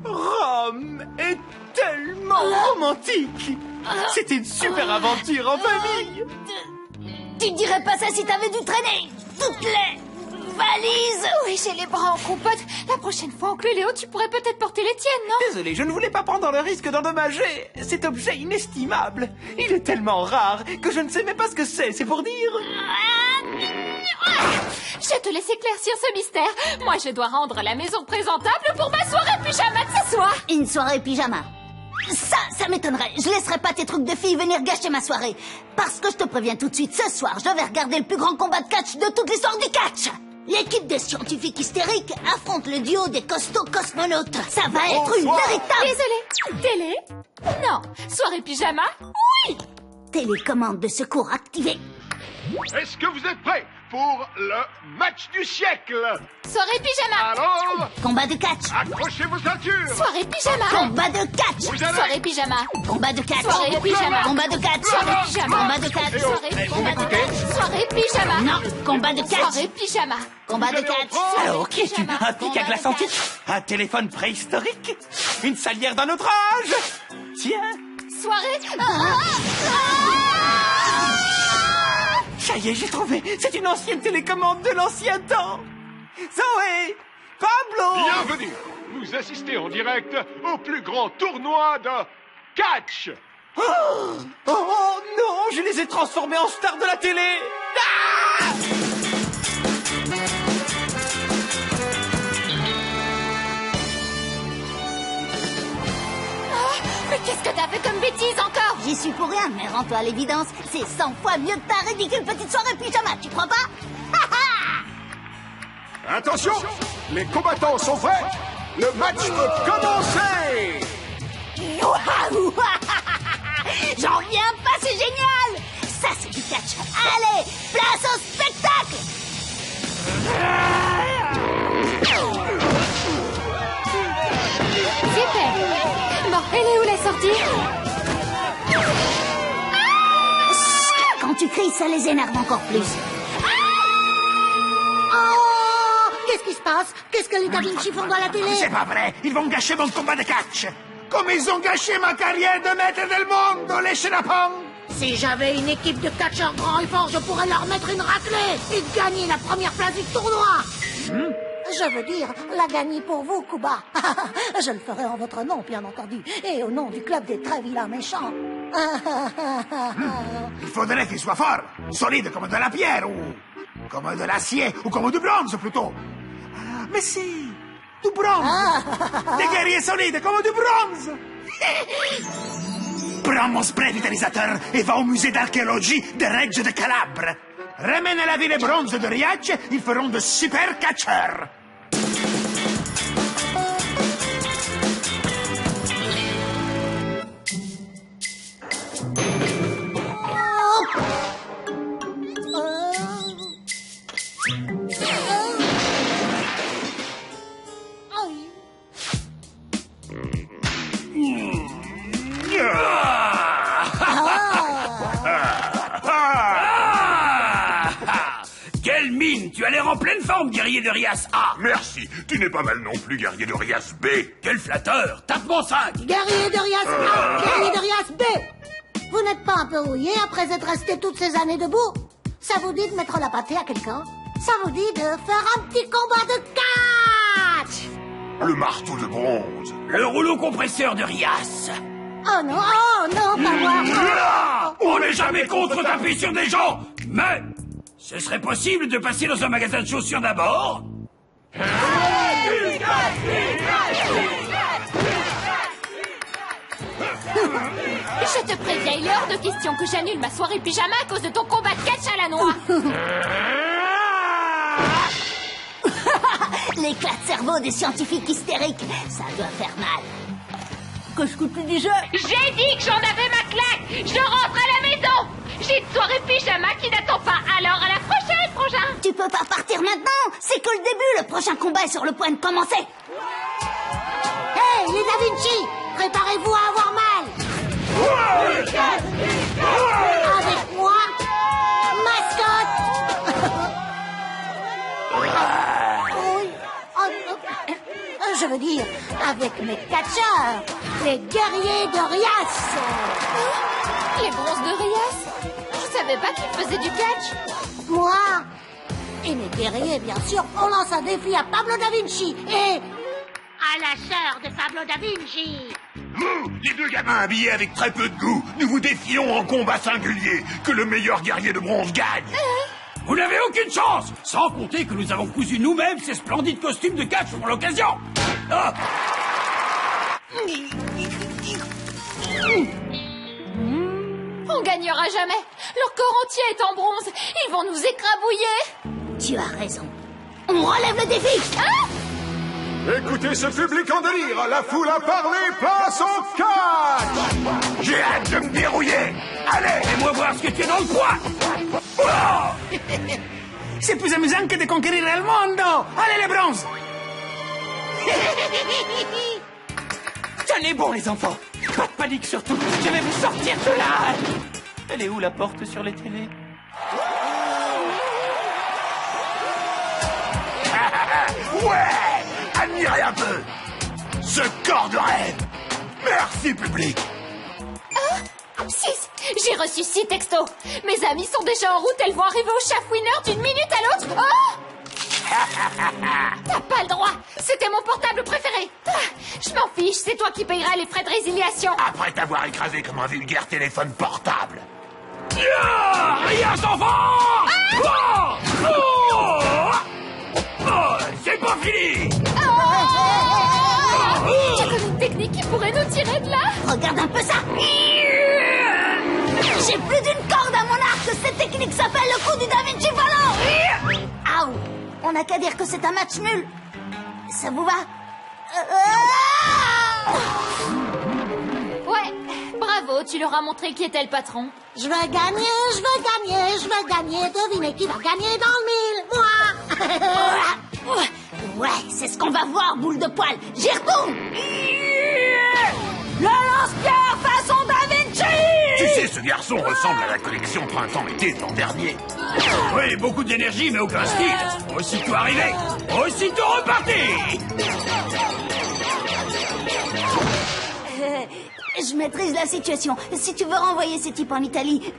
Rome est tellement romantique. C'était une super aventure en famille. Tu dirais pas ça si t'avais dû traîner toutes les valises. Oui, j'ai les bras en compote. La prochaine fois, oncle Léo, tu pourrais peut-être porter les tiennes, non? Désolé, je ne voulais pas prendre le risque d'endommager cet objet inestimable. Il est tellement rare que je ne sais même pas ce que c'est pour dire. Je te laisse éclaircir ce mystère. Moi, je dois rendre la maison présentable pour ma soirée pyjama de ce soir. Une soirée pyjama. Ça m'étonnerait. Je laisserai pas tes trucs de filles venir gâcher ma soirée. Parce que je te préviens tout de suite, ce soir, je vais regarder le plus grand combat de catch de toute l'histoire du catch. L'équipe des scientifiques hystériques affronte le duo des costauds cosmonautes. Ça va être une véritable... Désolée. Télé? Non. Soirée pyjama? Oui. Télécommande de secours activée. Est-ce que vous êtes prêts pour le match du siècle? Soirée pyjama. Alors, Combat de catch. accrochez vos ceintures. Soirée pyjama. Combat de catch. Vous allez... Soirée pyjama. Combat de catch. Soirée pyjama. Combat de catch. Soirée pyjama. Combat de catch. Soirée vous m'écoutez? Soirée pyjama. Non, combat de catch. Soirée pyjama. Combat de catch. Alors, qui es-tu? Un pic à glace antique? Un téléphone préhistorique? Une salière d'un autre âge? Tiens, Soirée... ça y est, j'ai trouvé. C'est une ancienne télécommande de l'ancien temps. Zoé, Pablo. Bienvenue. Vous assistez en direct au plus grand tournoi de catch. Oh non, je les ai transformés en stars de la télé. Ah! Mais qu'est-ce que t'as fait comme bêtise encore? J'y suis pour rien, mais rends-toi à l'évidence, c'est 100 fois mieux que ta ridicule petite soirée pyjama, tu crois pas? Attention, les combattants sont prêts. Le match peut commencer. Waouh! J'en reviens pas, c'est génial! Ça, c'est du catch. Allez, place au spectacle! Super. Bon, elle est où la sortie? Quand tu cries, ça les énerve encore plus. Oh! Qu'est-ce qui se passe? Qu'est-ce que les Da Vinci font à la télé? C'est pas vrai, ils vont gâcher mon combat de catch. Comme ils ont gâché ma carrière de maître del monde, les chenapans. Si j'avais une équipe de catcheurs grands et forts, je pourrais leur mettre une raclée et gagner la première place du tournoi. Je veux dire, la gagner pour vous, Kuba. Je le ferai en votre nom, bien entendu, et au nom du club des très vilains méchants. Il faudrait qu'il soit fort, solide comme de la pierre, ou comme de l'acier, ou comme du bronze plutôt. Mais si, du bronze. Des guerriers solides comme du bronze. Prends mon spray vitalisateur et va au musée d'archéologie de Reggio de Calabre. Ramène à la ville bronze de Riace, ils feront de super catcheurs. Quelle mine Oui, tu as l'air en pleine forme, guerrier de Rias A. Merci, tu n'es pas mal non plus, guerrier de Rias B. Quel flatteur. Tape mon 5. Guerrier de Rias A, guerrier de Rias B. Vous n'êtes pas un peu rouillé après être resté toutes ces années debout? Ça vous dit de mettre la pâtée à quelqu'un? Ça vous dit de faire un petit combat de catch? Le marteau de bronze. Le rouleau compresseur de Rias. Oh non, pas moi. Ah, on n'est jamais contre taper sur des gens. Mais ce serait possible de passer dans un magasin de chaussures d'abord? Je te préviens, il est hors de question que j'annule ma soirée pyjama à cause de ton combat de catch à la noix. L'éclat de cerveau des scientifiques hystériques, ça doit faire mal. Qu'est-ce que tu disais? J'ai dit que j'en avais ma claque. Je rentre à la maison. J'ai une soirée pyjama qui n'attend pas. Alors à la prochaine, frangin. Tu peux pas partir maintenant. C'est que le début. Le prochain combat est sur le point de commencer. Hey, les Da Vinci, préparez-vous à avoir mal. Avec moi, mascotte. Je veux dire, avec mes catcheurs, les guerriers de Rias. Les bronzes de Rias? Je savais pas qu'ils faisaient du catch. Moi et mes guerriers, bien sûr, on lance un défi à Pablo Da Vinci et à la sœur de Pablo Da Vinci. Vous, les deux gamins habillés avec très peu de goût, nous vous défions en combat singulier. Que le meilleur guerrier de bronze gagne. Vous n'avez aucune chance. Sans compter que nous avons cousu nous-mêmes ces splendides costumes de catch pour l'occasion. Ah. On gagnera jamais. Leur corps entier est en bronze. Ils vont nous écrabouiller. Tu as raison. On relève le défi. Écoutez ce public en délire. La foule a parlé, place au catch. J'ai hâte de me dérouiller. Allez, Fais-moi voir ce que tu es dans le coin. Oh. C'est plus amusant que de conquérir le monde. Allez, les bronzes. Tenez bon, les enfants. Pas de panique surtout. Je vais vous sortir de là. Elle est où la porte sur les télés? ouais, admirez un peu. Ce corps de rêve. Merci, public. 6. J'ai reçu 6 textos. Mes amis sont déjà en route. Elles vont arriver au chafouineur d'une minute à l'autre. Oh. T'as pas le droit. C'était mon portable préféré. Je m'en fiche. C'est toi qui payeras les frais de résiliation. Après t'avoir écrasé comme un vulgaire téléphone portable. Rien, enfant. C'est pas fini. Tu connais une technique qui pourrait nous tirer de là? Regarde un peu ça. J'ai plus d'une corde à mon arc. Cette technique s'appelle le coup du Da Vinci volant. Aouh. On n'a qu'à dire que c'est un match nul. Ça vous va? Ouais, bravo, tu leur as montré qui était le patron. Je veux gagner. Devinez qui va gagner dans le mille? Moi. Ouais, c'est ce qu'on va voir, boule de poil. J'y retourne. Le lance-pierre façon Da Vinci. Tu sais, ce garçon ressemble à la collection printemps-été de l'an dernier. Oui, beaucoup d'énergie, mais aucun style. Aussitôt arrivé, aussitôt reparti. Je maîtrise la situation. Si tu veux renvoyer ces types en Italie,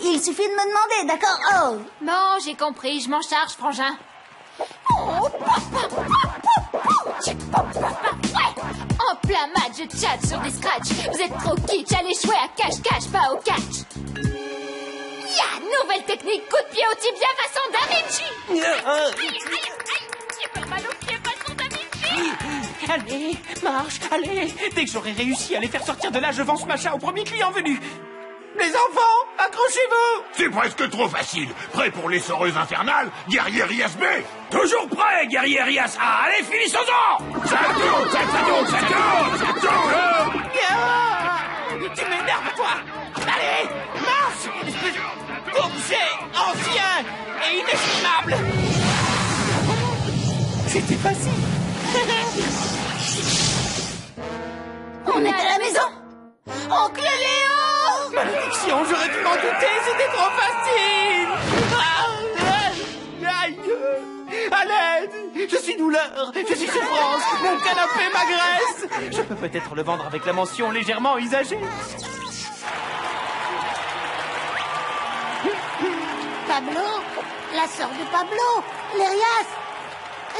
il suffit de me demander, d'accord? Oh. Bon, j'ai compris, je m'en charge, frangin. En plein match, je chatte sur des scratchs. Vous êtes trop kitsch, allez jouer à cache-cache, pas au catch. Nouvelle technique, coup de pied au tibia façon Da Vinci. Aïe, j'ai pas mal au pied façon Da Vinci. Allez, marche, allez. Dès que j'aurai réussi à les faire sortir de là, je vends ce machin au premier client venu. Les enfants, accrochez-vous. C'est presque trop facile. Prêt pour l'essoreuse infernale, guerrier Rias B. Toujours prêt, guerrier Rias A. Allez, finissons-en. Ça tourne. Tu m'énerves, toi. Allez, marche. Objet ancien et inestimable. C'était facile. On est à la maison. Oncle Léo. Malédiction, j'aurais dû m'en douter, c'était trop facile. Aïe. À l'aide! Je suis douleur, je suis souffrance, mon canapé m'agresse! Je peux peut-être le vendre avec la mention légèrement usagée. Pablo, la sœur de Pablo, Lérias,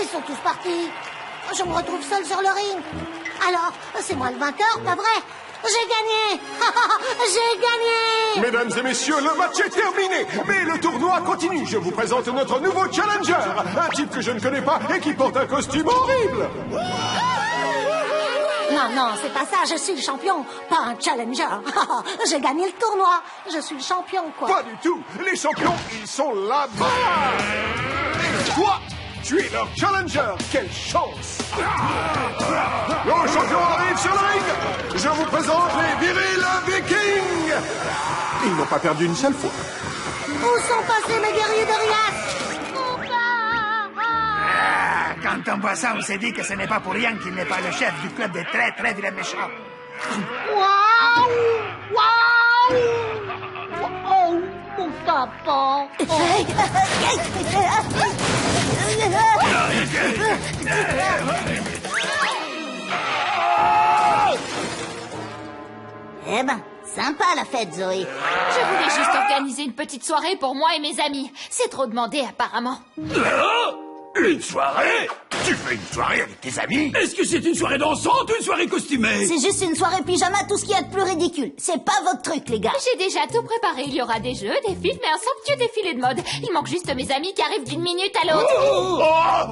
ils sont tous partis. Je me retrouve seule sur le ring. Alors, c'est moi le vainqueur, pas vrai? J'ai gagné! J'ai gagné! Mesdames et messieurs, le match est terminé, mais le tournoi continue. Je vous présente notre nouveau challenger, un type que je ne connais pas et qui porte un costume horrible. Non, non, c'est pas ça, je suis le champion, pas un challenger. J'ai gagné le tournoi, je suis le champion, quoi. Pas du tout. Les champions, ils sont là-bas. Et toi, tu es leur challenger. Quelle chance. Nos champions arrivent sur le ring. Je vous présente les virils Vikings. Ils n'ont pas perdu une seule fois. Où sont passés mes guerriers de Rias? Quand on voit ça, on s'est dit que ce n'est pas pour rien qu'il n'est pas le chef du club des très très vilains méchants. Waouh! Waouh! Oh, mon papa! Eh ben, sympa la fête, Zoé. Je voulais juste organiser une petite soirée pour moi et mes amis. C'est trop demandé, apparemment. Une soirée? Tu fais une soirée avec tes amis? Est-ce que c'est une soirée dansante ou une soirée costumée? C'est juste une soirée pyjama, tout ce qu'il y a de plus ridicule. C'est pas votre truc, les gars. J'ai déjà tout préparé. Il y aura des jeux, des films et un somptueux défilé de mode. Il manque juste mes amis qui arrivent d'une minute à l'autre.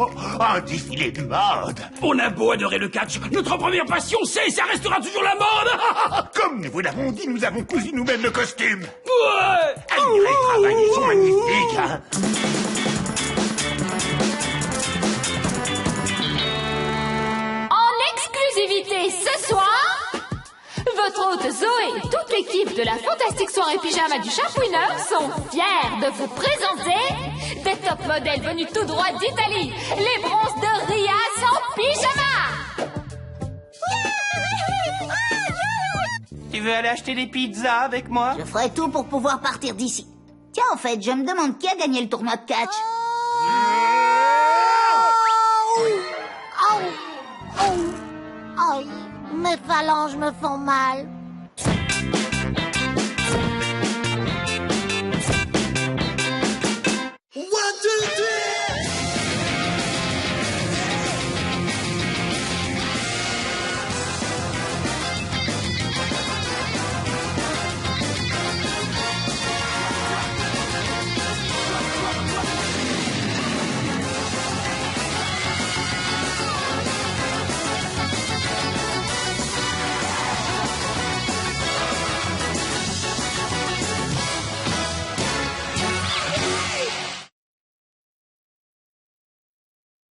Oh, un défilé de mode. On a beau adorer le catch, notre première passion c'est et ça restera toujours la mode. Comme nous vous l'avons dit, nous avons cousu nous-mêmes le costume. Ouais. Admirez le travail, ils sont magnifiques. Hein. Ce soir, votre hôte Zoé et toute l'équipe de la fantastique soirée pyjama du Chapouineur sont fiers de vous présenter des top modèles venus tout droit d'Italie, les bronzes de Rias en pyjama. Tu veux aller acheter des pizzas avec moi? Je ferai tout pour pouvoir partir d'ici. Tiens, en fait, je me demande qui a gagné le tournoi de catch. Aïe, mes phalanges me font mal.